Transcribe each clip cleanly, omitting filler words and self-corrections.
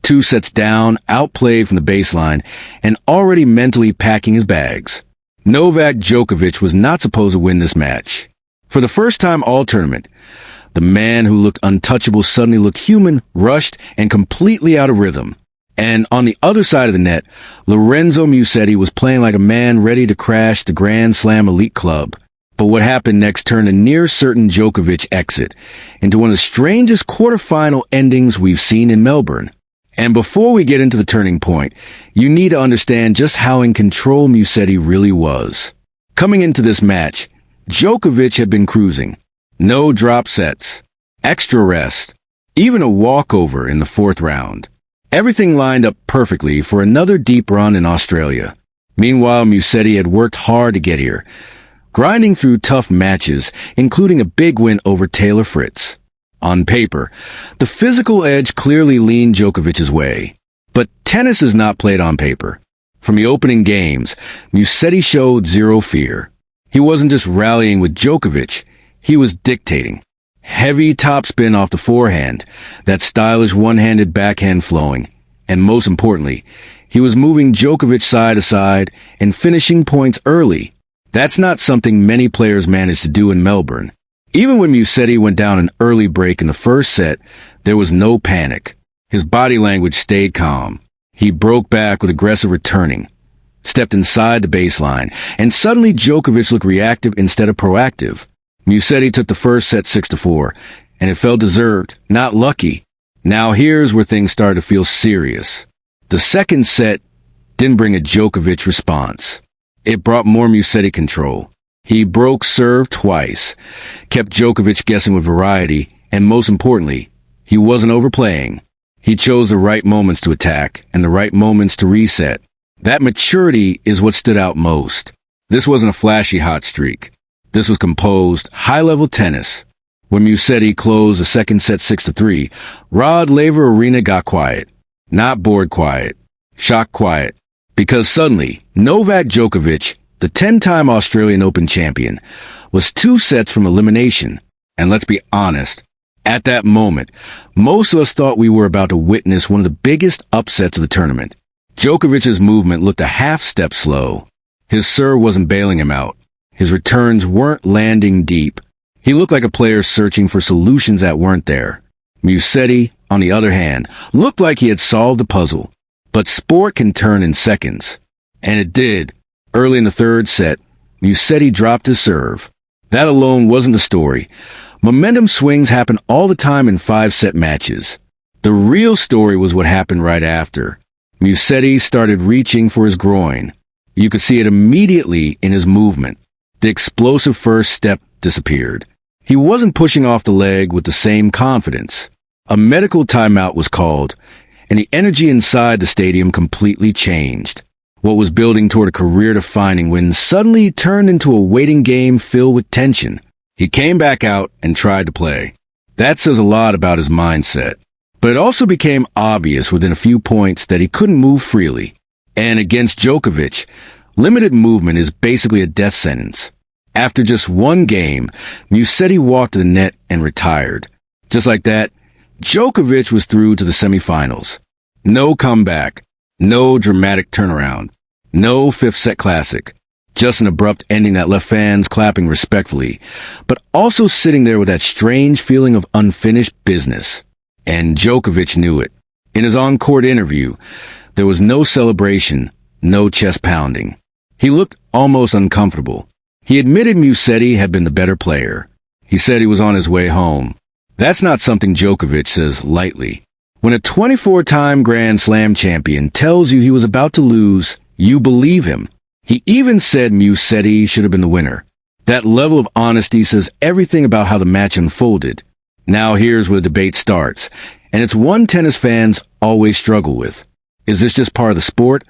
2 sets down, outplayed from the baseline, and already mentally packing his bags. Novak Djokovic was not supposed to win this match. For the first time all tournament, the man who looked untouchable suddenly looked human, rushed, and completely out of rhythm. And on the other side of the net, Lorenzo Musetti was playing like a man ready to crash the Grand Slam elite club. But what happened next turned a near-certain Djokovic exit into one of the strangest quarterfinal endings we've seen in Melbourne. And before we get into the turning point, you need to understand just how in control Musetti really was. Coming into this match, Djokovic had been cruising. No drop sets, extra rest, even a walkover in the 4th round. Everything lined up perfectly for another deep run in Australia. Meanwhile, Musetti had worked hard to get here, grinding through tough matches, including a big win over Taylor Fritz. On paper, the physical edge clearly leaned Djokovic's way. But tennis is not played on paper. From the opening games, Musetti showed zero fear. He wasn't just rallying with Djokovic, he was dictating. Heavy topspin off the forehand, that stylish one-handed backhand flowing, and most importantly, he was moving Djokovic side to side and finishing points early. That's not something many players managed to do in Melbourne. Even when Musetti went down an early break in the first set, there was no panic. His body language stayed calm. He broke back with aggressive returning, stepped inside the baseline, and suddenly Djokovic looked reactive instead of proactive. Musetti took the first set 6-4, and it felt deserved, not lucky. Now here's where things started to feel serious. The second set didn't bring a Djokovic response. It brought more Musetti control. He broke serve twice, kept Djokovic guessing with variety, and most importantly, he wasn't overplaying. He chose the right moments to attack and the right moments to reset. That maturity is what stood out most. This wasn't a flashy hot streak. This was composed, high-level tennis. When Musetti closed the second set 6-3, Rod Laver Arena got quiet. Not bored quiet, shocked quiet. Because suddenly, Novak Djokovic, the 10-time Australian Open champion, was 2 sets from elimination. And let's be honest, at that moment, most of us thought we were about to witness one of the biggest upsets of the tournament. Djokovic's movement looked a half-step slow. His serve wasn't bailing him out. His returns weren't landing deep. He looked like a player searching for solutions that weren't there. Musetti, on the other hand, looked like he had solved the puzzle. But sport can turn in seconds. And it did. Early in the third set, Musetti dropped his serve. That alone wasn't the story. Momentum swings happen all the time in 5-set matches. The real story was what happened right after. Musetti started reaching for his groin. You could see it immediately in his movement. The explosive first step disappeared. He wasn't pushing off the leg with the same confidence. A medical timeout was called, and the energy inside the stadium completely changed. What was building toward a career-defining win suddenly turned into a waiting game filled with tension. He came back out and tried to play. That says a lot about his mindset. But it also became obvious within a few points that he couldn't move freely. And against Djokovic, limited movement is basically a death sentence. After just one game, Musetti walked to the net and retired. Just like that, Djokovic was through to the semifinals. No comeback, no dramatic turnaround, no 5th-set classic. Just an abrupt ending that left fans clapping respectfully, but also sitting there with that strange feeling of unfinished business. And Djokovic knew it. In his on-court interview, there was no celebration, no chest pounding. He looked almost uncomfortable. He admitted Musetti had been the better player. He said he was on his way home. That's not something Djokovic says lightly. When a 24-time Grand Slam champion tells you he was about to lose, you believe him. He even said Musetti should have been the winner. That level of honesty says everything about how the match unfolded. Now here's where the debate starts, and it's one tennis fans always struggle with. Is this just part of the sport,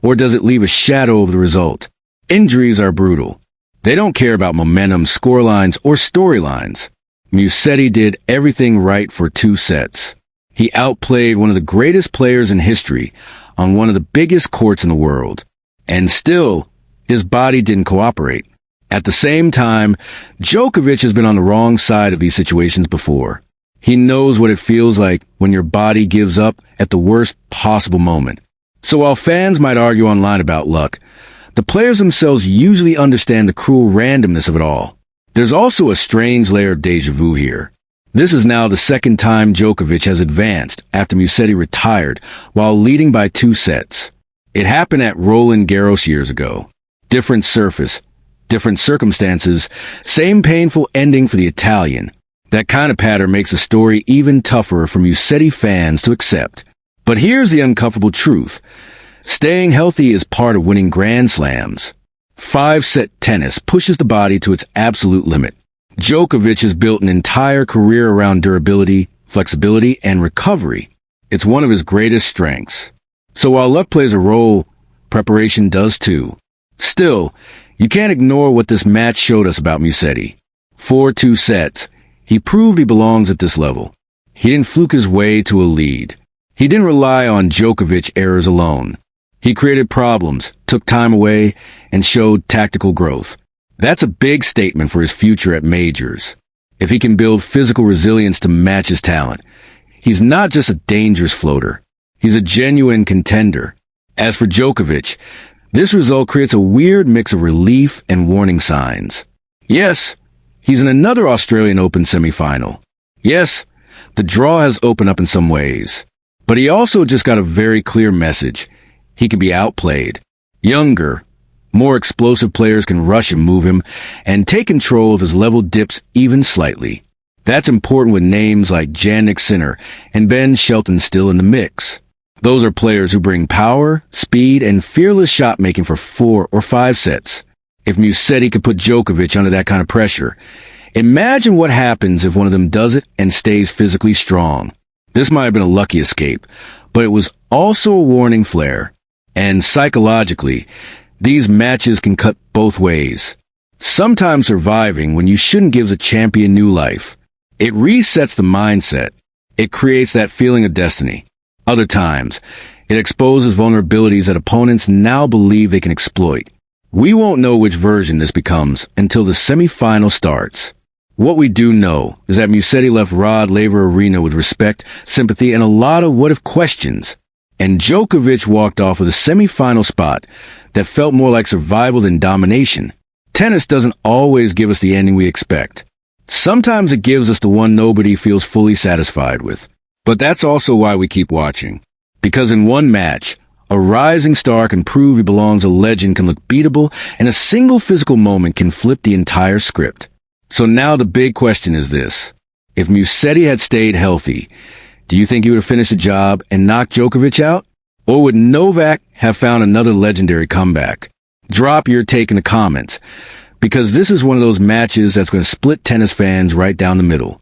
or does it leave a shadow over the result? Injuries are brutal. They don't care about momentum, scorelines, or storylines. Musetti did everything right for 2 sets. He outplayed one of the greatest players in history on one of the biggest courts in the world. And still, his body didn't cooperate. At the same time, Djokovic has been on the wrong side of these situations before. He knows what it feels like when your body gives up at the worst possible moment. So while fans might argue online about luck, the players themselves usually understand the cruel randomness of it all. There's also a strange layer of déjà vu here. This is now the second time Djokovic has advanced after Musetti retired while leading by 2 sets. It happened at Roland Garros years ago. Different surface, different circumstances, same painful ending for the Italian. That kind of pattern makes the story even tougher for Musetti fans to accept. But here's the uncomfortable truth. Staying healthy is part of winning Grand Slams. 5-set tennis pushes the body to its absolute limit. Djokovic has built an entire career around durability, flexibility, and recovery. It's one of his greatest strengths. So while luck plays a role, preparation does too. Still, you can't ignore what this match showed us about Musetti. 4-2 sets. He proved he belongs at this level. He didn't fluke his way to a lead. He didn't rely on Djokovic errors alone. He created problems, took time away, and showed tactical growth. That's a big statement for his future at majors. If he can build physical resilience to match his talent, he's not just a dangerous floater. He's a genuine contender. As for Djokovic, this result creates a weird mix of relief and warning signs. Yes, he's in another Australian Open semifinal. Yes, the draw has opened up in some ways. But he also just got a very clear message. He can be outplayed. Younger, more explosive players can rush and move him and take control if his level dips even slightly. That's important with names like Jannik Sinner and Ben Shelton still in the mix. Those are players who bring power, speed, and fearless shot-making for 4 or 5 sets. If Musetti could put Djokovic under that kind of pressure, imagine what happens if one of them does it and stays physically strong. This might have been a lucky escape, but it was also a warning flare. And psychologically, these matches can cut both ways. Sometimes surviving when you shouldn't gives a champion new life. It resets the mindset. It creates that feeling of destiny. Other times, it exposes vulnerabilities that opponents now believe they can exploit. We won't know which version this becomes until the semifinal starts. What we do know is that Musetti left Rod Laver Arena with respect, sympathy, and a lot of what-if questions. And Djokovic walked off with a semifinal spot that felt more like survival than domination. Tennis doesn't always give us the ending we expect. Sometimes it gives us the one nobody feels fully satisfied with. But that's also why we keep watching. Because in one match, a rising star can prove he belongs, a legend can look beatable, and a single physical moment can flip the entire script. So now the big question is this. If Musetti had stayed healthy, do you think he would have finished the job and knocked Djokovic out? Or would Novak have found another legendary comeback? Drop your take in the comments, because this is one of those matches that's going to split tennis fans right down the middle.